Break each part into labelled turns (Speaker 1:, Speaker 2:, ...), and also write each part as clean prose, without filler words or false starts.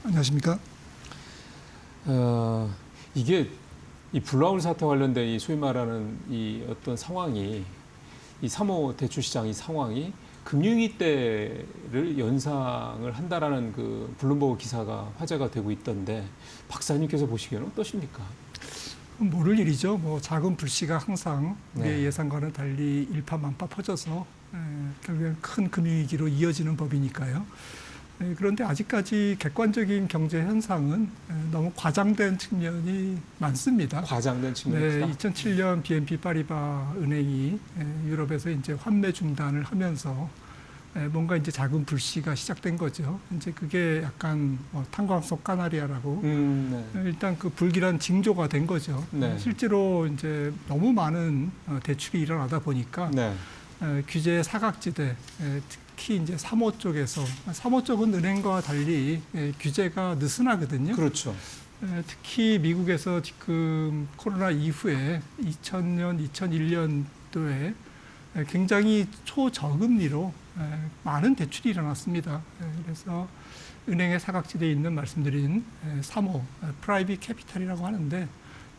Speaker 1: 안녕하십니까?
Speaker 2: 이게 이 블라울 사태 관련된 이 소위 말하는 이 어떤 상황이 이 3호 대출 시장 이 상황이 금융위 때를 연상을 한다라는 그 블룸버그 기사가 화제가 되고 있던데 박사님께서 보시기에는 어떠십니까?
Speaker 1: 모를 일이죠. 뭐 작은 불씨가 항상 우리의
Speaker 2: 네.
Speaker 1: 예상과는 달리 일파만파 퍼져서 결국엔 큰 금융위기로 이어지는 법이니까요. 그런데 아직까지 객관적인 경제 현상은 너무 과장된 측면이 많습니다.
Speaker 2: 과장된 측면이
Speaker 1: 네,
Speaker 2: 크다.
Speaker 1: 2007년 BNP 파리바 은행이 유럽에서 이제 환매 중단을 하면서 뭔가 이제 작은 불씨가 시작된 거죠. 이제 그게 약간 탄광 속 카나리아라고
Speaker 2: 네.
Speaker 1: 일단 그 불길한 징조가 된 거죠.
Speaker 2: 네.
Speaker 1: 실제로 이제 너무 많은 대출이 일어나다 보니까
Speaker 2: 네.
Speaker 1: 규제 사각지대, 특히 이제 3호 쪽에서 3호 쪽은 은행과 달리 규제가 느슨하거든요.
Speaker 2: 그렇죠.
Speaker 1: 특히 미국에서 지금 코로나 이후에 2000년, 2001년도에 굉장히 초저금리로 많은 대출이 일어났습니다. 그래서 은행의 사각지대에 있는 말씀드린 3호 프라이빗 캐피탈이라고 하는데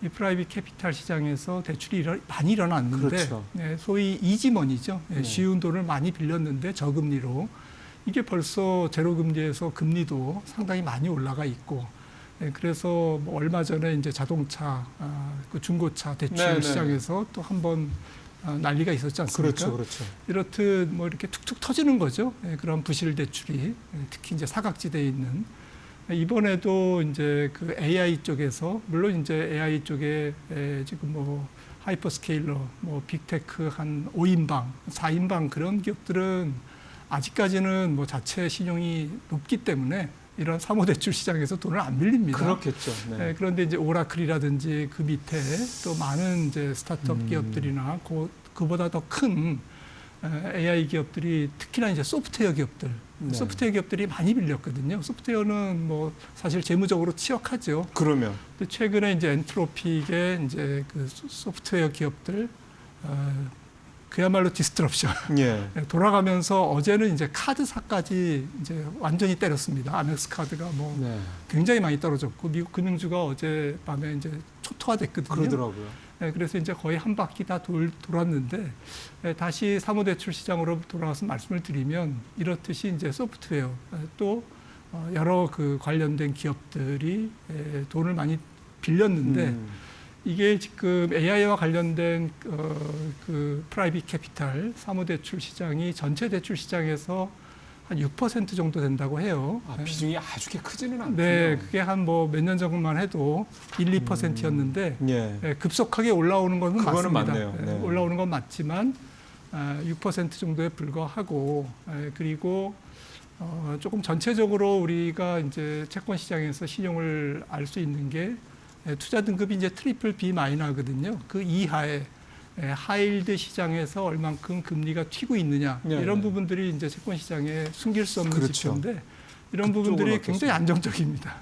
Speaker 1: 이 프라이빗 캐피탈 시장에서 대출이 많이 일어났는데
Speaker 2: 그렇죠.
Speaker 1: 소위 이지머니죠.
Speaker 2: 네.
Speaker 1: 쉬운 돈을 많이 빌렸는데 저금리로 이게 벌써 제로금리에서 금리도 상당히 많이 올라가 있고 그래서 뭐 얼마 전에 이제 자동차, 그 중고차 대출
Speaker 2: 네, 네.
Speaker 1: 시장에서 또 한번 난리가 있었지 않습니까?
Speaker 2: 그렇죠. 그렇죠.
Speaker 1: 이렇듯 뭐 이렇게 툭툭 터지는 거죠. 그런 부실 대출이 특히 이제 사각지대에 있는 이번에도 이제 그 AI 쪽에서 물론 이제 AI 쪽에 지금 뭐 하이퍼스케일러, 뭐 빅테크 한 5인방, 4인방 그런 기업들은 아직까지는 뭐 자체 신용이 높기 때문에 이런 사모대출 시장에서 돈을 안 빌립니다.
Speaker 2: 그렇겠죠. 네.
Speaker 1: 그런데 이제 오라클이라든지 그 밑에 또 많은 이제 스타트업 기업들이나 그보다 더 큰 AI 기업들이 특히나 이제 소프트웨어 기업들,
Speaker 2: 네.
Speaker 1: 소프트웨어 기업들이 많이 빌렸거든요. 소프트웨어는 뭐 사실 재무적으로 취약하죠.
Speaker 2: 그러면
Speaker 1: 근데 최근에 이제 엔트로픽의 이제 그 소프트웨어 기업들 그야말로 디스트럽션.
Speaker 2: 예.
Speaker 1: 돌아가면서 어제는 이제 카드사까지 이제 완전히 때렸습니다. 아멕스 카드가 뭐
Speaker 2: 네.
Speaker 1: 굉장히 많이 떨어졌고 미국 금융주가 어젯밤에 이제 초토화됐거든요.
Speaker 2: 그러더라고요.
Speaker 1: 그래서 이제 거의 한 바퀴 다 돌았는데 다시 사모대출 시장으로 돌아와서 말씀을 드리면 이렇듯이 이제 소프트웨어 또 여러 그 관련된 기업들이 돈을 많이 빌렸는데 이게 지금 AI와 관련된 그 프라이빗 캐피탈 사모대출 시장이 전체 대출 시장에서 한 6% 정도 된다고 해요.
Speaker 2: 비중이 아주 크지는 않군요.
Speaker 1: 네, 그게 한 뭐 몇 년 전만 해도 1, 2%였는데
Speaker 2: 예.
Speaker 1: 급속하게 올라오는 것은
Speaker 2: 그거는
Speaker 1: 맞습니다.
Speaker 2: 맞네요. 네.
Speaker 1: 올라오는 건 맞지만 6% 정도에 불과하고 그리고 조금 전체적으로 우리가 이제 채권 시장에서 신용을 알 수 있는 게 투자 등급이 이제 트리플 B 마이너거든요. 그 이하에 하이힐드 시장에서 얼만큼 금리가 튀고 있느냐
Speaker 2: 네,
Speaker 1: 이런
Speaker 2: 네.
Speaker 1: 부분들이 이제 채권 시장에 숨길 수 없는
Speaker 2: 그렇죠.
Speaker 1: 지표인데 이런
Speaker 2: 그쪽은
Speaker 1: 부분들이
Speaker 2: 어떻습니까?
Speaker 1: 굉장히 안정적입니다.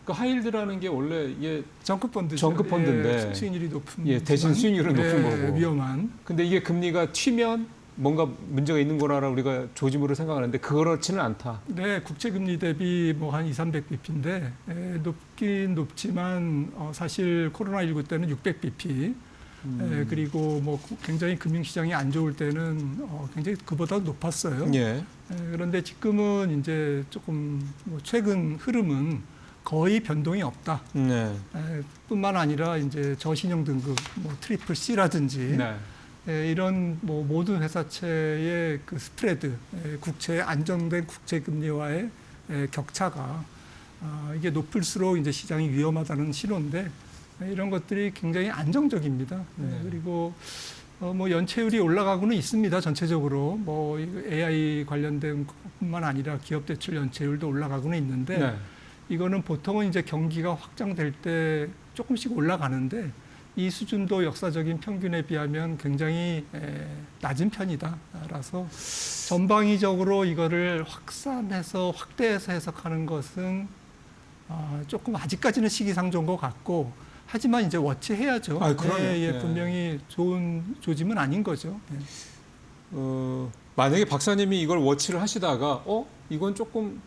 Speaker 2: 그 하이힐드라는 게 원래 이게
Speaker 1: 정크펀드죠.
Speaker 2: 정크펀드인데
Speaker 1: 수익률이 높은
Speaker 2: 예, 대신 수익률은 높은 거고.
Speaker 1: 위험한.
Speaker 2: 근데 이게 금리가 튀면 뭔가 문제가 있는 거라 우리가 조짐으로 생각하는데 그렇지는 않다.
Speaker 1: 네, 국채금리 대비 뭐 한 200-300bp인데 높긴 높지만 사실 코로나19 때는 600bp 그리고 뭐 굉장히 금융시장이 안 좋을 때는 굉장히 그보다 높았어요.
Speaker 2: 예.
Speaker 1: 그런데 지금은 이제 조금 뭐 최근 흐름은 거의 변동이 없다.
Speaker 2: 네.
Speaker 1: 뿐만 아니라 이제 저신용 등급 뭐 트리플 C라든지
Speaker 2: 네.
Speaker 1: 이런 뭐 모든 회사채의 그 스프레드, 국채 안정된 국채 금리와의 격차가 이게 높을수록 이제 시장이 위험하다는 신호인데 이런 것들이 굉장히 안정적입니다.
Speaker 2: 네.
Speaker 1: 그리고 뭐 연체율이 올라가고는 있습니다. 전체적으로 뭐 AI 관련된 뿐만 아니라 기업 대출 연체율도 올라가고는 있는데
Speaker 2: 네. 이거는
Speaker 1: 보통은 이제 경기가 확장될 때 조금씩 올라가는데 이 수준도 역사적인 평균에 비하면 굉장히 낮은 편이다라서 전방위적으로 이거를 확산해서 확대해서 해석하는 것은 조금 아직까지는 시기상조인 것 같고 하지만 이제 워치해야죠.
Speaker 2: 그럼요.
Speaker 1: 분명히 좋은 조짐은 아닌 거죠.
Speaker 2: 만약에 박사님이 이걸 워치를 하시다가 이건 조금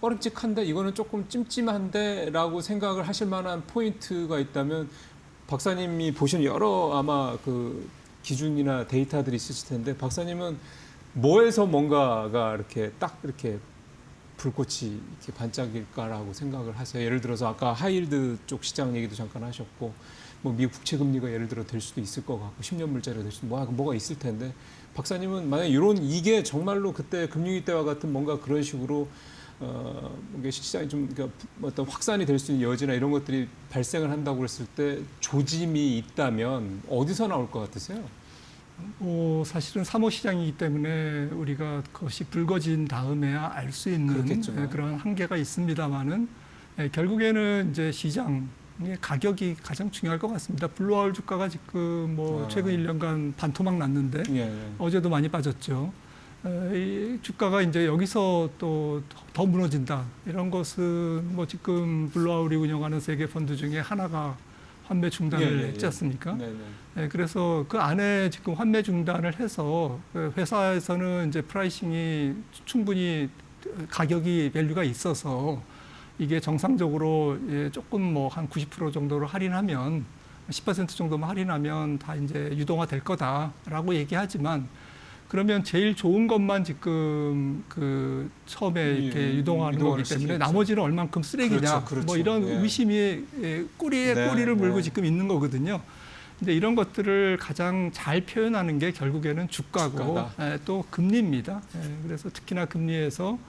Speaker 2: 꺼림칙한데 이거는 조금 찜찜한데라고 생각을 하실 만한 포인트가 있다면 박사님이 보시는 여러 아마 그 기준이나 데이터들이 있으실 텐데 박사님은 뭐에서 뭔가가 이렇게 딱 이렇게 불꽃이 이렇게 반짝일까라고 생각을 하세요. 예를 들어서 아까 하이힐드 쪽 시장 얘기도 잠깐 하셨고 뭐 미국 국채 금리가 예를 들어 될 수도 있을 것 같고 10년 물자리가 될 수도 뭐가 있을 텐데 박사님은 만약 이게 정말로 그때 금융위 때와 같은 뭔가 그런 식으로 이게 시장이 좀 그러니까 어떤 확산이 될 수 있는 여지나 이런 것들이 발생을 한다고 그랬을 때 조짐이 있다면 어디서 나올 것 같으세요?
Speaker 1: 사실은 사모시장이기 때문에 우리가 그것이 불거진 다음에야 알 수 있는
Speaker 2: 그렇겠지만.
Speaker 1: 그런 한계가 있습니다만은 결국에는 이제 시장의 가격이 가장 중요할 것 같습니다. 블루아울 주가가 지금 뭐 최근 1년간 반토막 났는데
Speaker 2: 예, 예.
Speaker 1: 어제도 많이 빠졌죠. 이 주가가 이제 여기서 또 더 무너진다. 이런 것은 뭐 지금 블루아울이 운영하는 세계 펀드 중에 하나가 환매 중단을 했지 않습니까?
Speaker 2: 네, 네.
Speaker 1: 네, 그래서 그 안에 지금 환매 중단을 해서 그 회사에서는 이제 프라이싱이 충분히 가격이 밸류가 있어서 이게 정상적으로 조금 뭐 한 90% 정도로 할인하면 10% 정도만 할인하면 다 이제 유동화 될 거다라고 얘기하지만 그러면 제일 좋은 것만 지금 그 처음에 이렇게 유동화하는 거기 때문에 나머지는 얼만큼 쓰레기냐
Speaker 2: 그렇죠.
Speaker 1: 뭐 이런 의심이 꼬리에 꼬리를 물고 지금 있는 거거든요. 근데 이런 것들을 가장 잘 표현하는 게 결국에는 주가고 또 금리입니다. 그래서 특히나 금리에서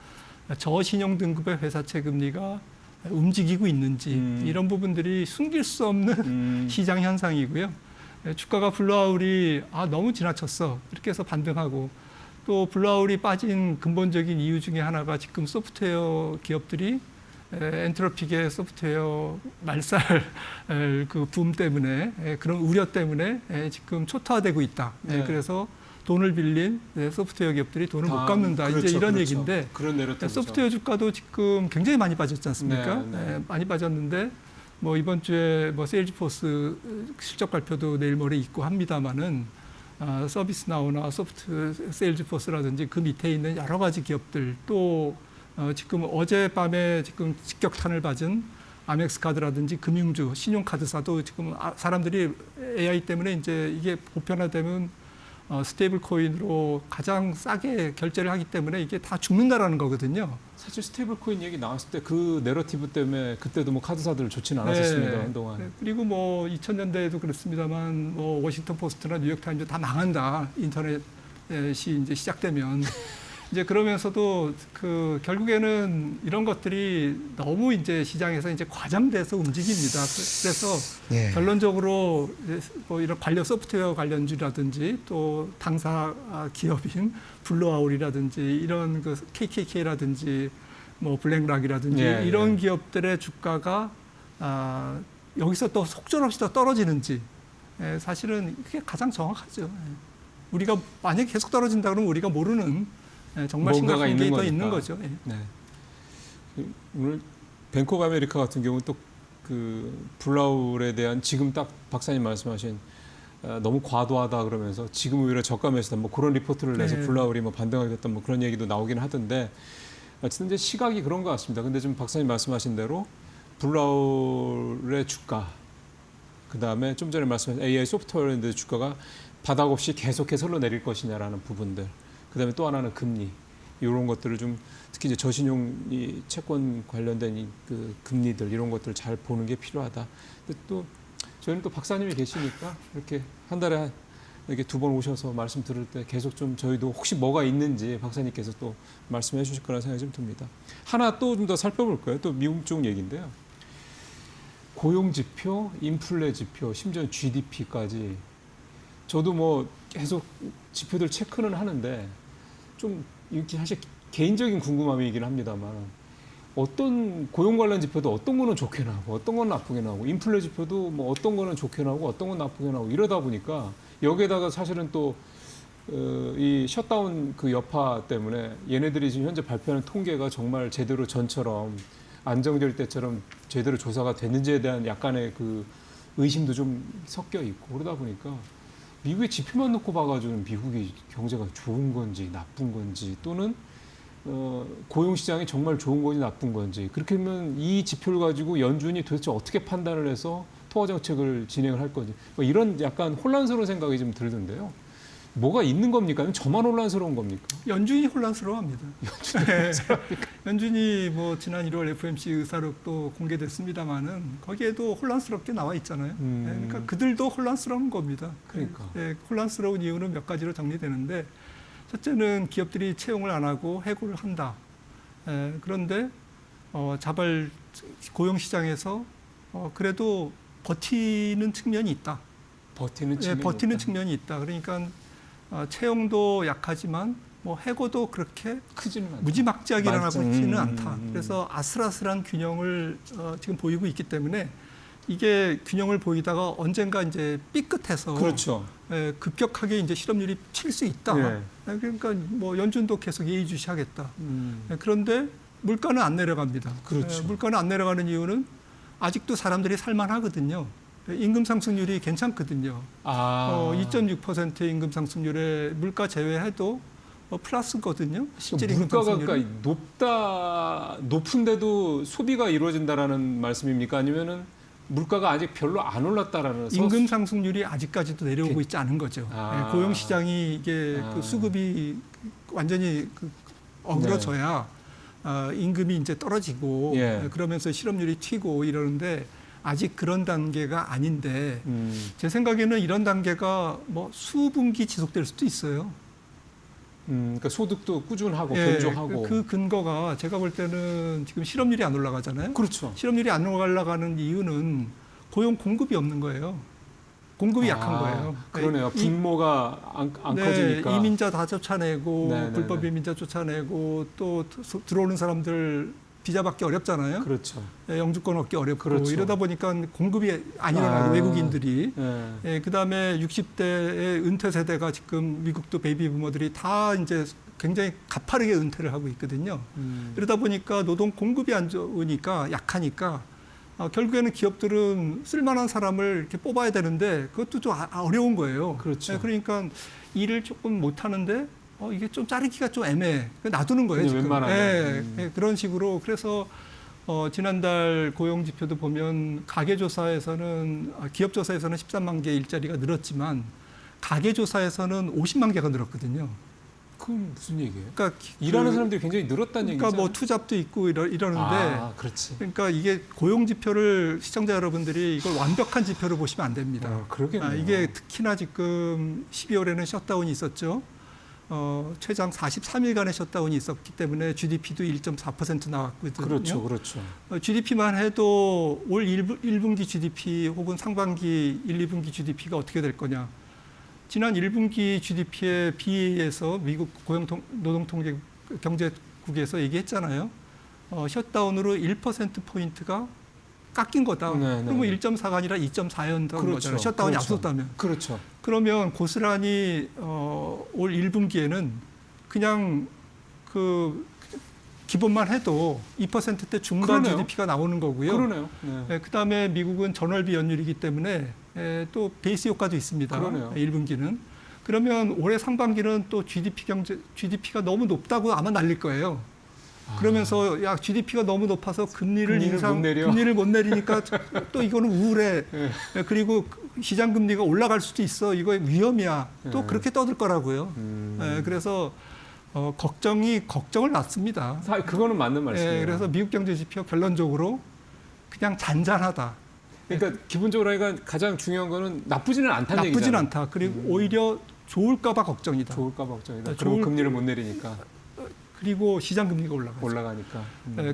Speaker 1: 저신용 등급의 회사채 금리가 움직이고 있는지 이런 부분들이 숨길 수 없는 시장 현상이고요. 주가가 블루아울이 너무 지나쳤어 이렇게 해서 반등하고 또 블루아울이 빠진 근본적인 이유 중에 하나가 지금 소프트웨어 기업들이 엔트로픽의 소프트웨어 말살 그 붐 때문에 그런 우려 때문에 지금 초토화되고 있다. 그래서 돈을 빌린 소프트웨어 기업들이 돈을 못 갚는다.
Speaker 2: 그렇죠,
Speaker 1: 이제 이런
Speaker 2: 그렇죠.
Speaker 1: 얘기인데
Speaker 2: 그런 내려탑이죠.
Speaker 1: 소프트웨어 주가도 지금 굉장히 많이 빠졌지 않습니까? 많이 빠졌는데 뭐 이번 주에 뭐 세일즈포스 실적 발표도 내일 모레 있고 합니다만은 서비스나우나 소프트 세일즈포스라든지 그 밑에 있는 여러 가지 기업들 또 지금 어젯밤에 지금 직격탄을 맞은 아멕스 카드라든지 금융주, 신용카드사도 지금 사람들이 AI 때문에 이제 이게 보편화되면 스테이블 코인으로 가장 싸게 결제를 하기 때문에 이게 다 죽는다라는 거거든요.
Speaker 2: 사실 스테이블 코인 얘기 나왔을 때 그 내러티브 때문에 그때도 뭐 카드사들 좋지는 않았었습니다. 한동안.
Speaker 1: 그리고 뭐 2000년대에도 그렇습니다만 뭐 워싱턴 포스트나 뉴욕 타임즈 다 망한다. 인터넷이 이제 시작되면 이제 그러면서도 그 결국에는 이런 것들이 너무 이제 시장에서 이제 과장돼서 움직입니다. 그래서 결론적으로 뭐 이런 관련 소프트웨어 관련주라든지 또 당사 기업인 블루아울이라든지 이런 그 KKK라든지 뭐 블랙락이라든지 이런 기업들의 주가가 여기서 또 속절없이 더 떨어지는지 사실은 그게 가장 정확하죠. 우리가 만약에 계속 떨어진다 그러면 우리가 모르는 정말 심각한 게 더 있는 거죠.
Speaker 2: 네. 오늘 뱅크 오브 아메리카 같은 경우는 또 그 블루아울에 대한 지금 딱 박사님 말씀하신 너무 과도하다 그러면서 지금 오히려 저가 매수다 뭐 그런 리포트를 내서 블루아울이 뭐 반등하게 됐다 뭐 그런 얘기도 나오긴 하던데 어쨌든 이제 시각이 그런 것 같습니다. 근데 지금 박사님 말씀하신 대로 블루아울의 주가 그 다음에 좀 전에 말씀하신 AI 소프트웨어랜드 주가가 바닥 없이 계속해서 흘러내릴 것이냐라는 부분들. 그다음에 또 하나는 금리 이런 것들을 좀 특히 이제 저신용 이 채권 관련된 이 그 금리들 이런 것들을 잘 보는 게 필요하다. 근데 또 저희는 또 박사님이 계시니까 이렇게 한 달에 이렇게 2번 오셔서 말씀 들을 때 계속 좀 저희도 혹시 뭐가 있는지 박사님께서 또 말씀해 주실 거라는 생각이 좀 듭니다. 하나 또 좀 더 살펴볼 거예요. 또 미국 쪽 얘기인데요. 고용 지표, 인플레 지표, 심지어 GDP까지 저도 뭐 계속 지표들 체크는 하는데 좀 이렇게 사실 개인적인 궁금함이긴 합니다만 어떤 고용 관련 지표도 어떤 거는 좋게 나오고 어떤 건 나쁘게 나오고 인플레 지표도 뭐 어떤 거는 좋게 나오고 어떤 건 나쁘게 나오고 이러다 보니까 여기에다가 사실은 또 이 셧다운 그 여파 때문에 얘네들이 지금 현재 발표하는 통계가 정말 제대로 전처럼 안정될 때처럼 제대로 조사가 됐는지에 대한 약간의 그 의심도 좀 섞여 있고 그러다 보니까 미국의 지표만 놓고 봐가지고 미국의 경제가 좋은 건지 나쁜 건지 또는 고용 시장이 정말 좋은 건지 나쁜 건지 그렇게 하면 이 지표를 가지고 연준이 도대체 어떻게 판단을 해서 통화 정책을 진행을 할 건지 뭐 이런 약간 혼란스러운 생각이 좀 들던데요. 뭐가 있는 겁니까? 아니면 저만 혼란스러운 겁니까?
Speaker 1: 연준이 혼란스러워합니다. 연준이 뭐 지난 1월 FOMC 의사록도 공개됐습니다만은 거기에도 혼란스럽게 나와 있잖아요. 그러니까 그들도 혼란스러운 겁니다.
Speaker 2: 그러니까.
Speaker 1: 혼란스러운 이유는 몇 가지로 정리되는데 첫째는 기업들이 채용을 안 하고 해고를 한다. 그런데 자발 고용 시장에서 그래도 버티는 측면이 있다. 버티는 측면이 있다. 그러니까 채용도 약하지만 뭐 해고도 그렇게
Speaker 2: 크지는 않다.
Speaker 1: 무지막지하게 일어나지는 않다. 그래서 아슬아슬한 균형을 지금 보이고 있기 때문에 이게 균형을 보이다가 언젠가 이제 삐끗해서
Speaker 2: 그렇죠.
Speaker 1: 급격하게 이제 실업률이 칠 수 있다.
Speaker 2: 예.
Speaker 1: 그러니까 뭐 연준도 계속 예의주시하겠다. 그런데 물가는 안 내려갑니다.
Speaker 2: 그렇죠.
Speaker 1: 물가는 안 내려가는 이유는 아직도 사람들이 살만하거든요. 임금 상승률이 괜찮거든요. 2.6%의 임금 상승률에 물가 제외해도 플러스거든요. 실질 임금
Speaker 2: 물가가
Speaker 1: 상승률이.
Speaker 2: 그러니까 높은데도 소비가 이루어진다라는 말씀입니까? 아니면은 물가가 아직 별로 안 올랐다라는
Speaker 1: 임금 상승률이 아직까지도 내려오고 있지 않은 거죠. 고용 시장이 이게 그 수급이 완전히 어그러져야 임금이 이제 떨어지고 그러면서 실업률이 튀고 이러는데 아직 그런 단계가 아닌데 제 생각에는 이런 단계가 뭐 수분기 지속될 수도 있어요.
Speaker 2: 그러니까 소득도 꾸준하고 견조하고
Speaker 1: 그 근거가 제가 볼 때는 지금 실업률이 안 올라가잖아요.
Speaker 2: 그렇죠.
Speaker 1: 실업률이 안 올라가는 이유는 고용 공급이 없는 거예요. 공급이 약한 거예요.
Speaker 2: 그러네요. 분모가 안 커지니까.
Speaker 1: 이민자 다 쫓아내고
Speaker 2: 네네네.
Speaker 1: 불법 이민자 쫓아내고 또 들어오는 사람들 비자 받기 어렵잖아요.
Speaker 2: 그렇죠.
Speaker 1: 영주권 얻기 어렵고
Speaker 2: 그렇죠.
Speaker 1: 이러다 보니까 공급이 안 일어나고 외국인들이 그다음에 60대의 은퇴 세대가 지금 미국도 베이비 부모들이 다 이제 굉장히 가파르게 은퇴를 하고 있거든요. 이러다 보니까 노동 공급이 안 좋으니까 약하니까 결국에는 기업들은 쓸만한 사람을 이렇게 뽑아야 되는데 그것도 좀 어려운 거예요.
Speaker 2: 그렇죠.
Speaker 1: 그러니까 일을 조금 못 하는데 이게 좀 자르기가 좀 애매해. 놔두는 거예요, 지금. 그런 식으로. 그래서 지난달 고용 지표도 보면 가계조사에서는 기업조사에서는 13만 개 일자리가 늘었지만 가계조사에서는 50만 개가 늘었거든요.
Speaker 2: 그건 무슨 얘기예요?
Speaker 1: 그러니까
Speaker 2: 일하는 사람들이 굉장히 늘었다는 얘기죠.
Speaker 1: 그러니까 뭐 투잡도 있고 이러는데
Speaker 2: 그렇지.
Speaker 1: 그러니까 이게 고용 지표를 시청자 여러분들이 이걸 완벽한 지표로 보시면 안 됩니다.
Speaker 2: 그러겠네요.
Speaker 1: 이게 특히나 지금 12월에는 셔다운이 있었죠. 최장 43일간의 셧다운이 있었기 때문에 GDP도 1.4% 나왔거든요.
Speaker 2: 그렇죠.
Speaker 1: GDP만 해도 올 1분기 GDP 혹은 상반기 1, 2분기 GDP가 어떻게 될 거냐. 지난 1분기 GDP의 BA에서 미국 노동통계경제국에서 얘기했잖아요. 셧다운으로 1%포인트가 깎인 거다. 그러면 1.4가 아니라 2.4였던 거잖아요. 셧다운이 앞섰다면.
Speaker 2: 그렇죠.
Speaker 1: 그러면 고스란히 올 1분기에는 그냥 그 기본만 해도 2%대 중반
Speaker 2: 그러네요.
Speaker 1: GDP가 나오는 거고요.
Speaker 2: 그러네요.
Speaker 1: 그다음에 미국은 전월비 연율이기 때문에 또 베이스 효과도 있습니다.
Speaker 2: 그러네요.
Speaker 1: 1분기는. 그러면 올해 상반기는 또 GDP가 너무 높다고 아마 날릴 거예요. 그러면서 GDP가 너무 높아서 금리를 못 내리니까 또 이거는 우울해. 그리고 시장 금리가 올라갈 수도 있어. 이거 위험이야. 또 그렇게 떠들 거라고요. 그래서 걱정을 낳습니다.
Speaker 2: 그거는 맞는 말씀이에요.
Speaker 1: 그래서 미국 경제 지표 결론적으로 그냥 잔잔하다.
Speaker 2: 그러니까 기본적으로 하니까 가장 중요한 거는 나쁘지는 않다는 얘기잖아요.
Speaker 1: 나쁘진 않다. 그리고 오히려 좋을까봐 걱정이다.
Speaker 2: 그리고 금리를 못 내리니까.
Speaker 1: 그리고 시장 금리가
Speaker 2: 올라가니까.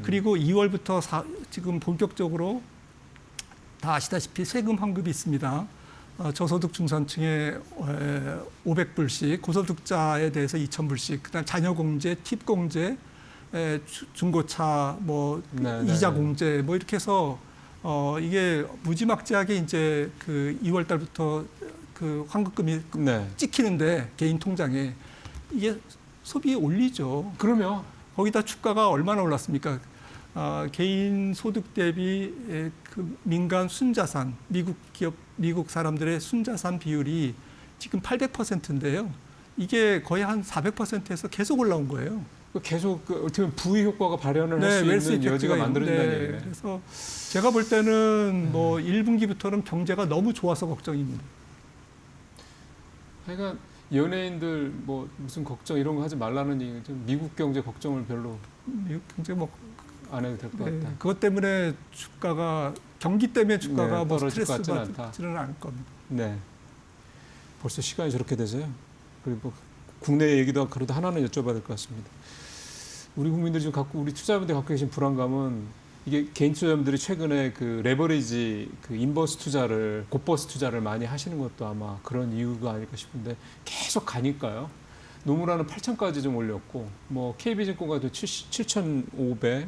Speaker 1: 그리고 2월부터 지금 본격적으로 다 아시다시피 세금 환급이 있습니다. 저소득 중산층에 500불씩, 고소득자에 대해서 2,000불씩, 그다음 자녀 공제, 팁 공제, 중고차, 이자 공제, 이렇게 해서 이게 무지막지하게 이제 그 2월 달부터 그 환급금이 찍히는데 개인 통장에 이게 소비에 올리죠.
Speaker 2: 그러면
Speaker 1: 거기다 주가가 얼마나 올랐습니까? 개인 소득 대비 그 민간 순자산, 미국 사람들의 순자산 비율이 지금 800%인데요. 이게 거의 한 400%에서 계속 올라온 거예요.
Speaker 2: 계속 어떻게 보면 부의 효과가 발현을 할 수
Speaker 1: 웰스
Speaker 2: 있는 여지가
Speaker 1: 이펙트가
Speaker 2: 만들어진다는
Speaker 1: 있는데,
Speaker 2: 얘기네.
Speaker 1: 그래서 제가 볼 때는 뭐 1분기부터는 경제가 너무 좋아서 걱정입니다.
Speaker 2: 그러니까 연예인들 뭐 무슨 걱정 이런 거 하지 말라는 얘기죠. 미국 경제 걱정을 별로
Speaker 1: 미국 경제 뭐
Speaker 2: 안 해도 될 것 같다.
Speaker 1: 그것 때문에 주가가 경기 때문에 주가가
Speaker 2: 네,
Speaker 1: 뭐
Speaker 2: 떨어질 것
Speaker 1: 스트레스
Speaker 2: 같지는 않다.
Speaker 1: 받지는 않을 겁니다.
Speaker 2: 네. 벌써 시간이 저렇게 되세요. 그리고 뭐 국내 얘기도 그래도 하나는 여쭤봐야 될 것 같습니다. 우리 국민들이 지금 우리 투자자분들이 갖고 계신 불안감은 이게 개인 투자자분들이 최근에 그 레버리지 그 인버스 투자를 곧버스 투자를 많이 하시는 것도 아마 그런 이유가 아닐까 싶은데 계속 가니까요. 노무라는 8,000까지 좀 올렸고 뭐 KB증권가도 7,500,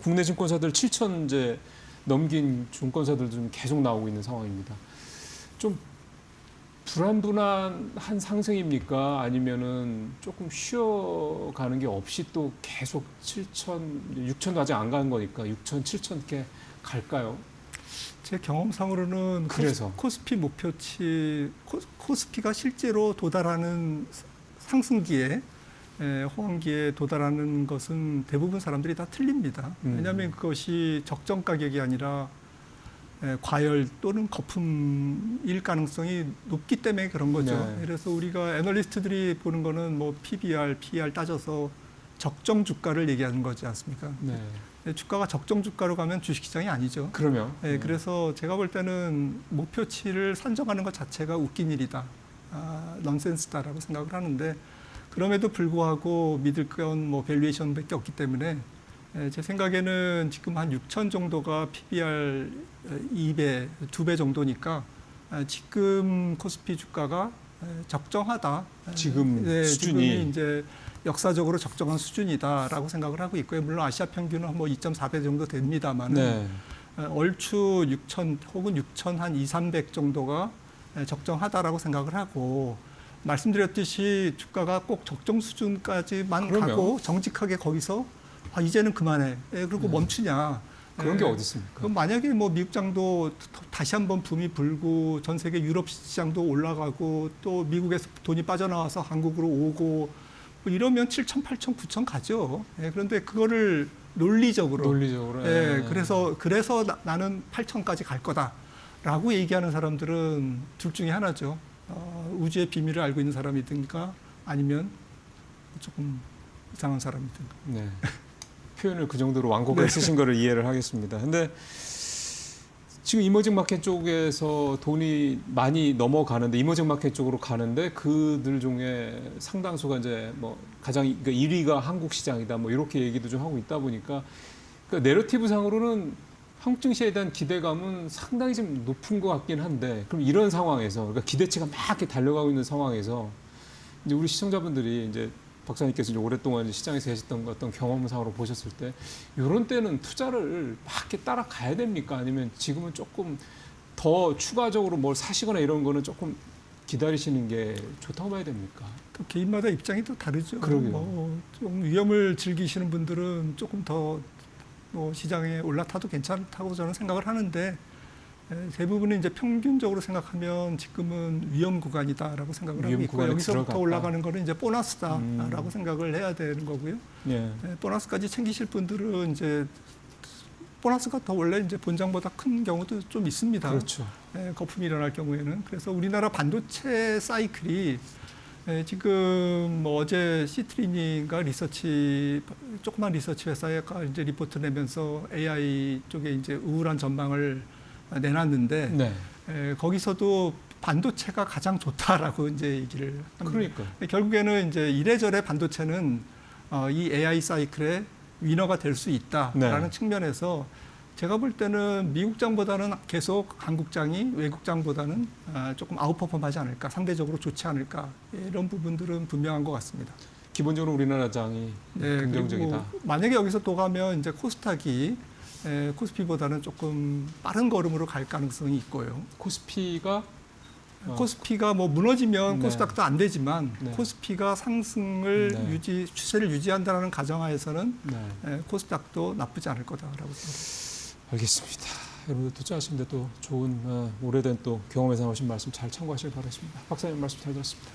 Speaker 2: 국내 증권사들 7,000 이제 넘긴 증권사들도 좀 계속 나오고 있는 상황입니다. 좀 불안한 상승입니까? 아니면은 조금 쉬어가는 게 없이 또 계속 7,000, 6,000도 아직 안 간 거니까 6,000, 7,000 이렇게 갈까요?
Speaker 1: 제 경험상으로는
Speaker 2: 그래서
Speaker 1: 코스피 목표치 코스피가 실제로 도달하는 상승기에 호황기에 도달하는 것은 대부분 사람들이 다 틀립니다. 왜냐하면 그것이 적정 가격이 아니라 과열 또는 거품일 가능성이 높기 때문에 그런 거죠.
Speaker 2: 네.
Speaker 1: 그래서 우리가 애널리스트들이 보는 거는 뭐 PBR, PER 따져서 적정 주가를 얘기하는 거지 않습니까?
Speaker 2: 네.
Speaker 1: 주가가 적정 주가로 가면 주식시장이 아니죠.
Speaker 2: 그러면
Speaker 1: 그래서 제가 볼 때는 목표치를 산정하는 것 자체가 웃긴 일이다. 넌센스다라고 생각을 하는데 그럼에도 불구하고 믿을 건 뭐 밸류에이션밖에 없기 때문에 제 생각에는 지금 한 6천 정도가 PBR 2배, 2배 정도니까 지금 코스피 주가가 적정하다.
Speaker 2: 지금 수준이
Speaker 1: 지금이 이제 역사적으로 적정한 수준이다라고 생각을 하고 있고요. 물론 아시아 평균은 뭐 2.4배 정도 됩니다만
Speaker 2: 네.
Speaker 1: 얼추 6천 혹은 6천 한 2, 300 정도가 적정하다라고 생각을 하고 말씀드렸듯이 주가가 꼭 적정 수준까지만
Speaker 2: 그러면.
Speaker 1: 가고 정직하게 거기서 이제는 그만해. 그리고 멈추냐.
Speaker 2: 그런 게 어디 있습니까?
Speaker 1: 그럼 만약에 뭐 미국장도 다시 한번 붐이 불고 전 세계 유럽 시장도 올라가고 또 미국에서 돈이 빠져나와서 한국으로 오고 뭐 이러면 7천, 8천, 9천 가죠. 그런데 그거를 논리적으로. 그래서 나는 8천까지 갈 거다라고 얘기하는 사람들은 둘 중에 하나죠. 우주의 비밀을 알고 있는 사람이든가 아니면 조금 이상한 사람이든가.
Speaker 2: 네. 표현을 그 정도로 완곡하게 쓰신 거를 이해를 하겠습니다. 근데 지금 이머징 마켓 쪽에서 돈이 많이 넘어가는데 이머징 마켓 쪽으로 가는데 그들 중에 상당수가 이제 뭐 가장 그러니까 1위가 한국 시장이다 뭐 이렇게 얘기도 좀 하고 있다 보니까 그러니까 내러티브 상으로는 한국 증시에 대한 기대감은 상당히 좀 높은 것 같긴 한데 그럼 이런 상황에서 그러니까 기대치가 막 이렇게 달려가고 있는 상황에서 이제 우리 시청자분들이 이제 박사님께서 이제 오랫동안 시장에서 계셨던 어떤 경험상으로 보셨을 때 이런 때는 투자를 막 이렇게 따라가야 됩니까? 아니면 지금은 조금 더 추가적으로 뭘 사시거나 이런 거는 조금 기다리시는 게 좋다고 봐야 됩니까?
Speaker 1: 또 개인마다 입장이 또 다르죠.
Speaker 2: 그러게요.
Speaker 1: 좀 위험을 즐기시는 분들은 조금 더 시장에 올라타도 괜찮다고 저는 생각을 하는데 대부분은 이제 평균적으로 생각하면 지금은 위험 구간이다라고 생각을 하고 있고 여기서부터 들어갔다. 올라가는 거는 이제 보너스다라고 생각을 해야 되는 거고요. 보너스까지 챙기실 분들은 이제 보너스가 더 원래 이제 본장보다 큰 경우도 좀 있습니다.
Speaker 2: 그렇죠.
Speaker 1: 거품이 일어날 경우에는 그래서 우리나라 반도체 사이클이 지금 뭐 어제 시트리니가 조그만 리서치 회사가 이제 리포트 내면서 AI 쪽에 이제 우울한 전망을 내놨는데 거기서도 반도체가 가장 좋다라고 이제 얘기를 합니다.
Speaker 2: 그러니까
Speaker 1: 결국에는 이제 이래저래 반도체는 이 AI 사이클의 위너가 될 수 있다라는 측면에서 제가 볼 때는 미국장보다는 계속 한국장이 외국장보다는 조금 아웃퍼폼하지 않을까, 상대적으로 좋지 않을까 이런 부분들은 분명한 것 같습니다.
Speaker 2: 기본적으로 우리나라 장이 긍정적이다.
Speaker 1: 만약에 여기서 또 가면 이제 코스닥이 코스피보다는 조금 빠른 걸음으로 갈 가능성이 있고요.
Speaker 2: 코스피가
Speaker 1: 뭐 무너지면 코스닥도 안 되지만 코스피가 상승을 추세를 유지한다는 가정하에서는 코스닥도 나쁘지 않을 거다라고 생각합니다.
Speaker 2: 알겠습니다. 여러분들 투자하시는데 또 좋은 오래된 또 경험에서 나오신 말씀 잘 참고하시길 바라겠습니다. 박사님 말씀 잘 들었습니다.